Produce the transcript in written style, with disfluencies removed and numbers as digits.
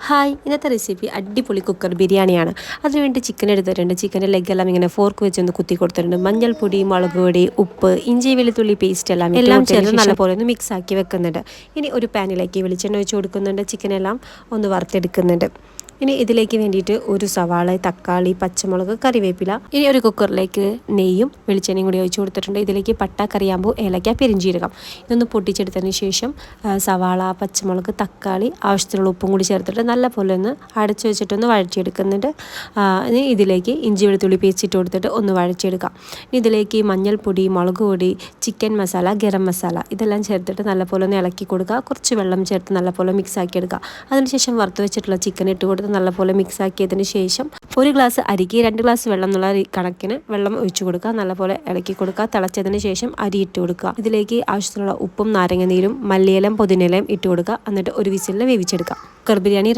Hi, ഇന്നത്തെ recipe അടിപൊളി cooker ബിരിയാണിയാണ്. അതിനുവേണ്ടി ചിക്കൻ എടുത്തിട്ടുണ്ട്. ചിക്കൻ്റെ ലെഗെല്ലാം ഇങ്ങനെ ഫോർക്ക് വെച്ചൊന്ന് കുത്തി കൊടുത്തിട്ടുണ്ട്. മഞ്ഞൾപ്പൊടി, മുളക് പൊടി, ഉപ്പ്, ഇഞ്ചി വെളുത്തുള്ളി പേസ്റ്റ് എല്ലാം ചേർത്ത് നല്ലപോലെ ഒന്ന് മിക്സ് ആക്കി വെക്കുന്നുണ്ട്. ഇനി ഒരു പാനിലേക്ക് വെളിച്ചെണ്ണ ഒഴിച്ച് കൊടുക്കുന്നുണ്ട്. ചിക്കനെല്ലാം ഒന്ന് വറുത്തെടുക്കുന്നുണ്ട്. ഇനി ഇതിലേക്ക് വേണ്ടിയിട്ട് ഒരു സവാള, തക്കാളി, പച്ചമുളക്, കറിവേപ്പില. ഇനി ഒരു കുക്കറിലേക്ക് നെയ്യും വെളിച്ചെണ്ണയും കൂടി ഒഴിച്ച് കൊടുത്തിട്ടുണ്ട്. ഇതിലേക്ക് പട്ട, കറിയാമ്പൂ, ഏലക്ക, പെരിഞ്ചീരകം ഇതൊന്ന് പൊട്ടിച്ചെടുത്തതിന് ശേഷം സവാള, പച്ചമുളക്, തക്കാളി, ആവശ്യത്തിനുള്ള ഉപ്പും കൂടി ചേർത്തിട്ട് നല്ലപോലെ ഒന്ന് അടച്ചു വെച്ചിട്ടൊന്ന് വഴറ്റിയെടുക്കുന്നുണ്ട്. ഇനി ഇതിലേക്ക് ഇഞ്ചി വെളുത്തുള്ളി പേസ്റ്റ് ഇട്ട് കൊടുത്തിട്ട് ഒന്ന് വഴറ്റിയെടുക്കാം. ഇനി ഇതിലേക്ക് മഞ്ഞൾപ്പൊടി, മുളക് പൊടി, ചിക്കൻ മസാല, ഗരം മസാല ഇതെല്ലാം ചേർത്തിട്ട് നല്ലപോലെ ഒന്ന് ഇളക്കി കൊടുക്കുക. കുറച്ച് വെള്ളം ചേർത്ത് നല്ലപോലെ മിക്സ് ആക്കി എടുക്കുക. അതിനുശേഷം വറുത്ത് വെച്ചിട്ടുള്ള ചിക്കൻ ഇട്ട് കൊടുത്ത് നല്ലപോലെ മിക്സ് ആക്കിയതിന് ശേഷം ഒരു ഗ്ലാസ് അരിക്ക് 2 ഗ്ലാസ് വെള്ളം എന്നുള്ള കണക്കിന് വെള്ളം ഒഴിച്ചു കൊടുക്കുക. നല്ലപോലെ ഇളക്കി കൊടുക്കുക. തിളച്ചതിന് ശേഷം അരി ഇട്ട് കൊടുക്കുക. ഇതിലേക്ക് ആവശ്യത്തിനുള്ള ഉപ്പും നാരങ്ങ നീരും മല്ലിയിലയും പുതിനയിലയും ഇട്ട് കൊടുക്കുക. എന്നിട്ട് ഒരു വിസിലിൽ വേവിച്ചെടുക്കുക. കുക്കർ ബിരിയാണി